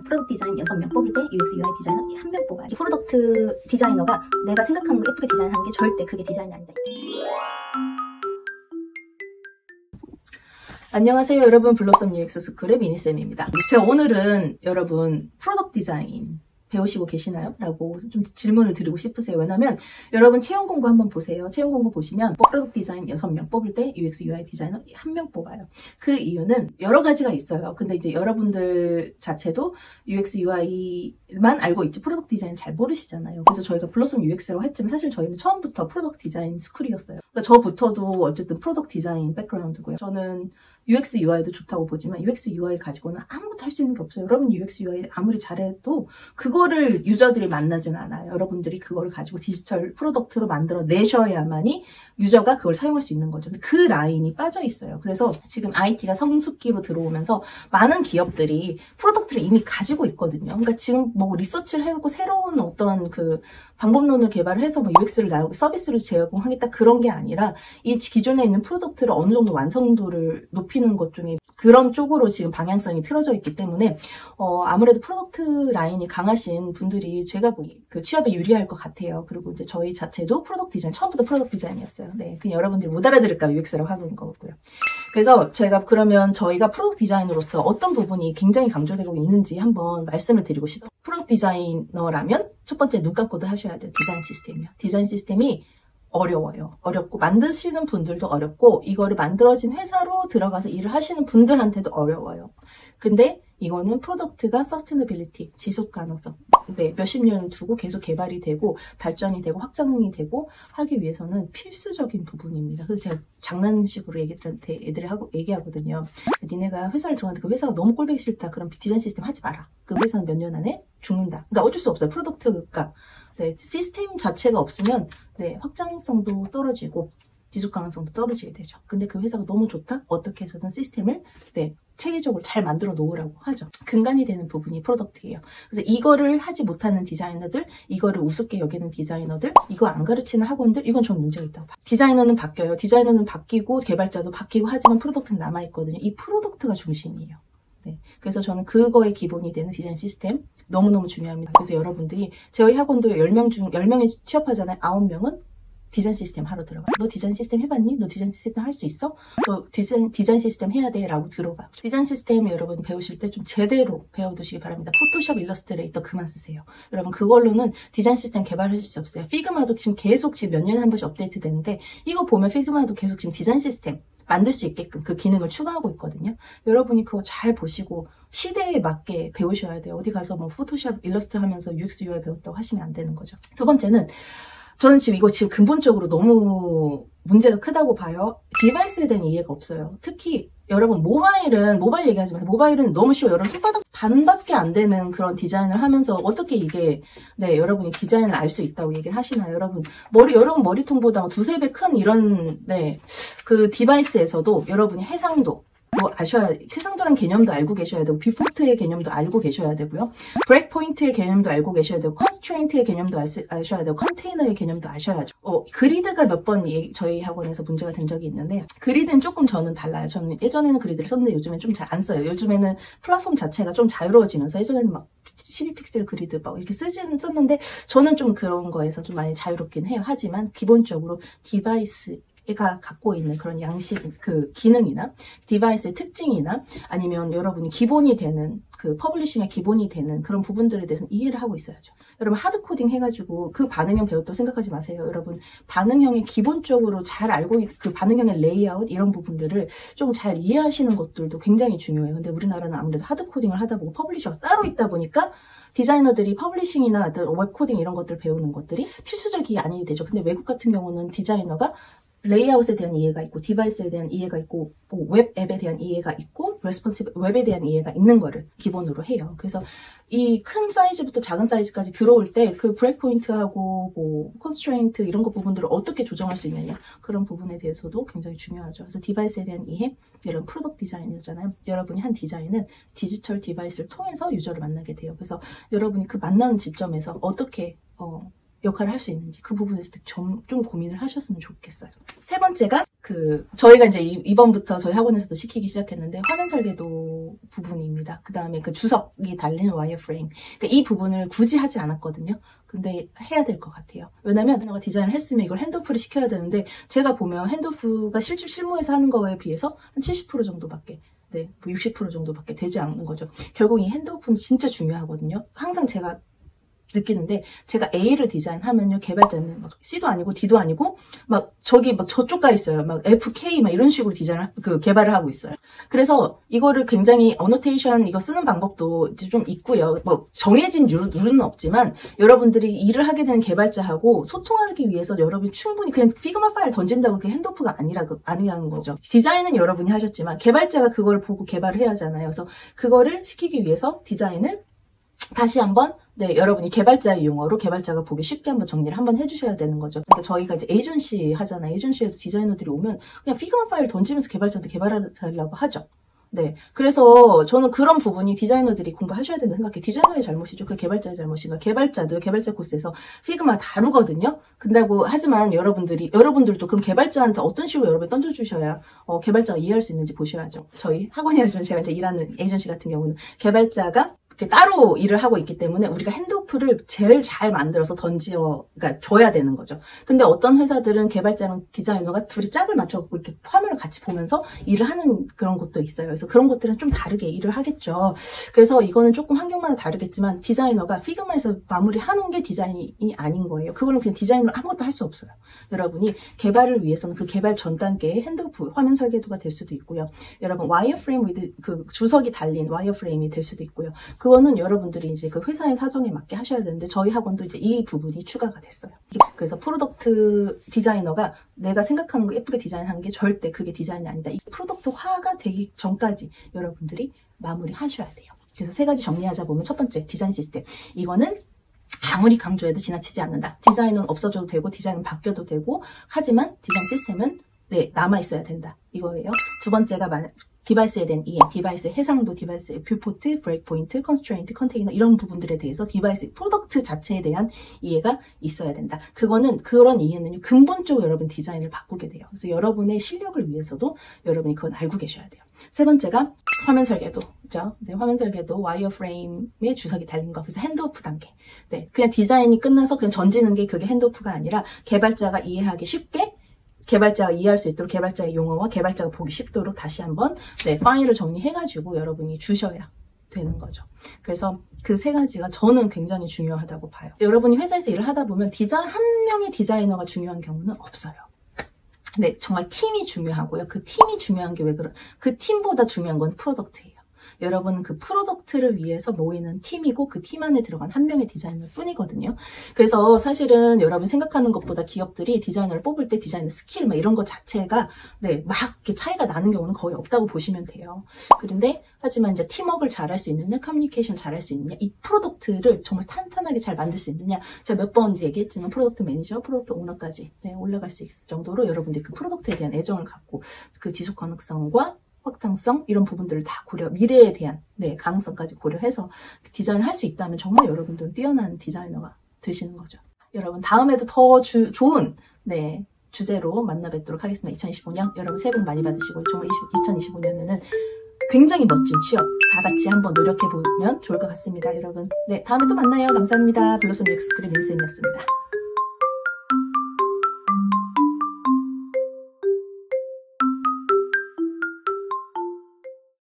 프로덕트 디자인 6명 뽑을 때 UX UI 디자이너 1명 뽑아야 돼. 프로덕트 디자이너가 내가 생각하는 거 예쁘게 디자인하는 게 절대 그게 디자인이 아니다. 안녕하세요 여러분, 블로썸 UX 스쿨의 미니쌤입니다. 제가 오늘은 여러분 프로덕트 디자인 배우시고 계시나요? 라고 좀 질문을 드리고 싶으세요. 왜냐면 여러분 채용 공고 한번 보세요. 채용 공고 보시면 프로덕트 디자인 6명 뽑을 때 UX UI 디자이너 1명 뽑아요. 그 이유는 여러 가지가 있어요. 근데 이제 여러분들 자체도 UX UI만 알고 있지 프로덕트 디자인 잘 모르시잖아요. 그래서 저희가 블로썸 UX라고 했지만 사실 저희는 처음부터 프로덕트 디자인 스쿨이었어요. 그러니까 저부터도 어쨌든 프로덕트 디자인 백그라운드고요. 저는 UX UI도 좋다고 보지만 UX UI 가지고는 아무것도 할 수 있는 게 없어요. 여러분 UX UI 아무리 잘해도 그거를 유저들이 만나진 않아요. 여러분들이 그거를 가지고 디지털 프로덕트로 만들어 내셔야만이 유저가 그걸 사용할 수 있는 거죠. 그 라인이 빠져 있어요. 그래서 지금 IT가 성숙기로 들어오면서 많은 기업들이 프로덕트를 이미 가지고 있거든요. 그러니까 지금 뭐 리서치를 해갖고 새로운 어떤 그 방법론을 개발해서 뭐 UX를 나오고 서비스를 제공하겠다 그런 게 아니라 이 기존에 있는 프로덕트를 어느 정도 완성도를 높이는 것 중에 그런 쪽으로 지금 방향성이 틀어져 있기 때문에 아무래도 프로덕트 라인이 강하신 분들이 제가 그 취업에 유리할 것 같아요. 그리고 이제 저희 자체도 프로덕트 디자인, 처음부터 프로덕트 디자인이었어요. 네, 그냥 여러분들이 못 알아들을까 UX라고 하고 있는 거고요. 그래서 제가 그러면 저희가 프로덕트 디자이너로서 어떤 부분이 굉장히 강조되고 있는지 한번 말씀을 드리고 싶어요. 프로덕트 디자이너라면 첫 번째 눈 감고도 하셔야 돼요. 디자인 시스템이요. 디자인 시스템이 어려워요. 어렵고 만드시는 분들도 어렵고 이거를 만들어진 회사로 들어가서 일을 하시는 분들한테도 어려워요. 근데 이거는 프로덕트가 서스테너빌리티, 지속 가능성, 네, 몇십 년을 두고 계속 개발이 되고 발전이 되고 확장이 되고 하기 위해서는 필수적인 부분입니다. 그래서 제가 장난식으로 애들이 얘기하거든요. 니네가 회사를 들어갔는데 그 회사가 너무 꼴보기 싫다. 그럼 디자인 시스템 하지 마라. 그 회사는 몇 년 안에 죽는다. 그러니까 어쩔 수 없어요. 프로덕트가 네, 시스템 자체가 없으면 네, 확장성도 떨어지고 지속 가능성도 떨어지게 되죠. 근데 그 회사가 너무 좋다? 어떻게 해서든 시스템을 네, 체계적으로 잘 만들어 놓으라고 하죠. 근간이 되는 부분이 프로덕트예요. 그래서 이거를 하지 못하는 디자이너들, 이거를 우습게 여기는 디자이너들, 이거 안 가르치는 학원들, 이건 전 문제가 있다고 봐요. 디자이너는 바뀌어요. 디자이너는 바뀌고 개발자도 바뀌고 하지만 프로덕트는 남아있거든요. 이 프로덕트가 중심이에요. 네, 그래서 저는 그거의 기본이 되는 디자인 시스템 너무너무 중요합니다. 그래서 여러분들이 저희 학원도 10명이 취업하잖아요. 9명은 디자인 시스템 하러 들어가. 너 디자인 시스템 해봤니? 너 디자인 시스템 할 수 있어? 너 디자인 시스템 해야 돼 라고 들어가. 디자인 시스템 여러분 배우실 때 좀 제대로 배워두시기 바랍니다. 포토샵, 일러스트레이터 그만 쓰세요. 여러분 그걸로는 디자인 시스템 개발하실 수 없어요. 피그마도 지금 계속 몇 년에 한 번씩 업데이트 되는데 이거 보면 피그마도 계속 지금 디자인 시스템 만들 수 있게끔 그 기능을 추가하고 있거든요. 여러분이 그거 잘 보시고 시대에 맞게 배우셔야 돼요. 어디 가서 뭐 포토샵, 일러스트 하면서 UX, UI 배웠다고 하시면 안 되는 거죠. 두 번째는 저는 지금 근본적으로 너무 문제가 크다고 봐요. 디바이스에 대한 이해가 없어요. 특히 여러분 모바일 얘기하지 마세요. 모바일은 너무 쉬워요. 여러분 손바닥 반밖에 안 되는 그런 디자인을 하면서 어떻게 이게 네 여러분이 디자인을 알 수 있다고 얘기를 하시나요? 여러분 머리통보다 두세 배 큰 이런 네 그 디바이스에서도 여러분이 해상도 해상도란 개념도 알고 계셔야 되고, 뷰포트의 개념도 알고 계셔야 되고요. 브레이크 포인트의 개념도 알고 계셔야 되고, 컨스트레인트의 개념도 아셔야 되고, 컨테이너의 개념도 아셔야죠. 그리드가 몇 번 저희 학원에서 문제가 된 적이 있는데, 그리드는 조금 저는 달라요. 저는 예전에는 그리드를 썼는데 요즘엔 좀 잘 안 써요. 요즘에는 플랫폼 자체가 좀 자유로워지면서 예전에는 막 12픽셀 그리드 막 이렇게 썼는데, 저는 좀 그런 거에서 좀 많이 자유롭긴 해요. 하지만 기본적으로 디바이스가 갖고 있는 그런 양식, 그 기능이나 디바이스의 특징이나 아니면 여러분이 기본이 되는 그 퍼블리싱의 기본이 되는 그런 부분들에 대해서는 이해를 하고 있어야죠. 여러분 하드코딩 해가지고 그 반응형 배웠다고 생각하지 마세요. 여러분 반응형의 기본적으로 잘 알고 그 반응형의 레이아웃 이런 부분들을 좀 잘 이해하시는 것들도 굉장히 중요해요. 근데 우리나라는 아무래도 하드코딩을 하다 보고 퍼블리셔가 따로 있다 보니까 디자이너들이 퍼블리싱이나 웹코딩 이런 것들 배우는 것들이 필수적이 아니게 되죠. 근데 외국 같은 경우는 디자이너가 레이아웃에 대한 이해가 있고 디바이스에 대한 이해가 있고 웹 앱에 대한 이해가 있고 레스폰시브 웹에 대한 이해가 있는 거를 기본으로 해요. 그래서 이 큰 사이즈부터 작은 사이즈까지 들어올 때 그 브레이크 포인트하고 컨스트레인트 이런 거 부분들을 어떻게 조정할 수 있느냐 그런 부분에 대해서도 굉장히 중요하죠. 그래서 디바이스에 대한 이해, 이런 프로덕트 디자인이잖아요. 여러분이 한 디자인은 디지털 디바이스를 통해서 유저를 만나게 돼요. 그래서 여러분이 그 만나는 지점에서 어떻게 역할을 할 수 있는지 그 부분에서 좀 고민을 하셨으면 좋겠어요. 세 번째가 저희가 이제 이번부터 저희 학원에서도 시키기 시작했는데 화면 설계도 부분입니다. 그 다음에 그 주석이 달린 와이어프레임. 그러니까 이 부분을 굳이 하지 않았거든요. 근데 해야 될 것 같아요. 왜냐면 내가 디자인을 했으면 이걸 핸드오프를 시켜야 되는데 제가 보면 핸드오프가 실무에서 하는 거에 비해서 한 70% 정도밖에 뭐 60% 정도밖에 되지 않는 거죠. 결국 이 핸드오프는 진짜 중요하거든요. 항상 제가 느끼는데 제가 A를 디자인하면요 개발자는 막 C도 아니고 D도 아니고 막 저기 막 저쪽 가 있어요. 막 FK 막 이런 식으로 개발을 하고 있어요. 그래서 이거를 굉장히 어노테이션 이거 쓰는 방법도 이제 좀 있고요. 뭐 정해진 룰은 없지만 여러분들이 일을 하게 되는 개발자하고 소통하기 위해서 여러분이 충분히 그냥 피그마 파일 던진다고 그게 핸드오프가 아니라는 거죠. 디자인은 여러분이 하셨지만 개발자가 그걸 보고 개발을 해야 하잖아요. 그래서 그거를 시키기 위해서 디자인을 다시 한번 여러분이 개발자의 용어로 개발자가 보기 쉽게 한번 정리를 한번 해주셔야 되는 거죠. 그러니까 저희가 이제 에이전시 하잖아요. 에이전시에도 디자이너들이 오면 그냥 피그마 파일 던지면서 개발자한테 개발하려고 하죠. 그래서 저는 그런 부분이 디자이너들이 공부하셔야 된다고 생각해요. 디자이너의 잘못이죠. 그 개발자의 잘못인가. 개발자 코스에서 피그마 다루거든요. 하지만 여러분들도 그럼 개발자한테 어떤 식으로 여러분이 던져주셔야 개발자가 이해할 수 있는지 보셔야죠. 저희 학원이라지만 제가 이제 일하는 에이전시 같은 경우는 개발자가 따로 일을 하고 있기 때문에 우리가 핸드오프를 제일 잘 만들어서 그러니까 줘야 되는 거죠. 근데 어떤 회사들은 개발자랑 디자이너가 둘이 짝을 맞춰갖고 이렇게 화면을 같이 보면서 일을 하는 그런 곳도 있어요. 그래서 그런 곳들은 좀 다르게 일을 하겠죠. 그래서 이거는 조금 환경마다 다르겠지만 디자이너가 피그마에서 마무리하는 게 디자인이 아닌 거예요. 그거는 그냥 디자인으로 아무것도 할 수 없어요. 여러분이 개발을 위해서는 그 개발 전 단계의 핸드오프, 화면 설계도가 될 수도 있고요. 여러분 와이어프레임 그 주석이 달린 와이어프레임이 될 수도 있고요. 그거는 여러분들이 이제 그 회사의 사정에 맞게 하셔야 되는데 저희 학원도 이제 이 부분이 추가가 됐어요. 그래서 프로덕트 디자이너가 내가 생각하는 거 예쁘게 디자인하는 게 절대 그게 디자인이 아니다. 이 프로덕트화가 되기 전까지 여러분들이 마무리하셔야 돼요. 그래서 세 가지 정리하자 보면 첫 번째 디자인 시스템. 이거는 아무리 강조해도 지나치지 않는다. 디자인은 없어져도 되고 디자인은 바뀌어도 되고 하지만 디자인 시스템은 남아있어야 된다. 이거예요. 두 번째가 디바이스에 대한 이해, 디바이스의 해상도, 디바이스의 뷰포트, 브레이크 포인트, 컨스트레인트, 컨테이너 이런 부분들에 대해서 디바이스 프로덕트 자체에 대한 이해가 있어야 된다. 그런 이해는 근본적으로 여러분 디자인을 바꾸게 돼요. 그래서 여러분의 실력을 위해서도 여러분이 그건 알고 계셔야 돼요. 세 번째가 화면 설계도죠. 화면 설계도, 와이어프레임의 주석이 달린 거. 그래서 핸드오프 단계. 그냥 디자인이 끝나서 그냥 던지는 게 그게 핸드오프가 아니라 개발자가 이해하기 쉽게 개발자가 이해할 수 있도록 개발자의 용어와 개발자가 보기 쉽도록 다시 한번 파일을 정리해가지고 여러분이 주셔야 되는 거죠. 그래서 그 세 가지가 저는 굉장히 중요하다고 봐요. 여러분이 회사에서 일을 하다 보면 한 명의 디자이너가 중요한 경우는 없어요. 근데 정말 팀이 중요하고요. 그 팀이 중요한 게 그 팀보다 중요한 건 프로덕트예요. 여러분은 그 프로덕트를 위해서 모이는 팀이고 그 팀 안에 들어간 한 명의 디자이너 뿐이거든요. 그래서 사실은 여러분 생각하는 것보다 기업들이 디자이너를 뽑을 때 디자이너 스킬 이런 것 자체가 막 이렇게 차이가 나는 경우는 거의 없다고 보시면 돼요. 그런데 하지만 이제 팀워크를 잘할 수 있느냐, 커뮤니케이션 잘할 수 있느냐, 이 프로덕트를 정말 탄탄하게 잘 만들 수 있느냐. 제가 몇 번 얘기했지만 프로덕트 매니저, 프로덕트 오너까지 올라갈 수 있을 정도로 여러분들이 그 프로덕트에 대한 애정을 갖고 그 지속 가능성과 확장성 이런 부분들을 다 미래에 대한 가능성까지 고려해서 디자인을 할 수 있다면 정말 여러분들은 뛰어난 디자이너가 되시는 거죠. 여러분 다음에도 더 좋은 주제로 만나 뵙도록 하겠습니다. 2025년 여러분 새해 복 많이 받으시고 정말 2025년에는 굉장히 멋진 취업 다 같이 한번 노력해 보면 좋을 것 같습니다. 여러분 다음에 또 만나요. 감사합니다. 블로썸 UX 그룹 민쌤이었습니다.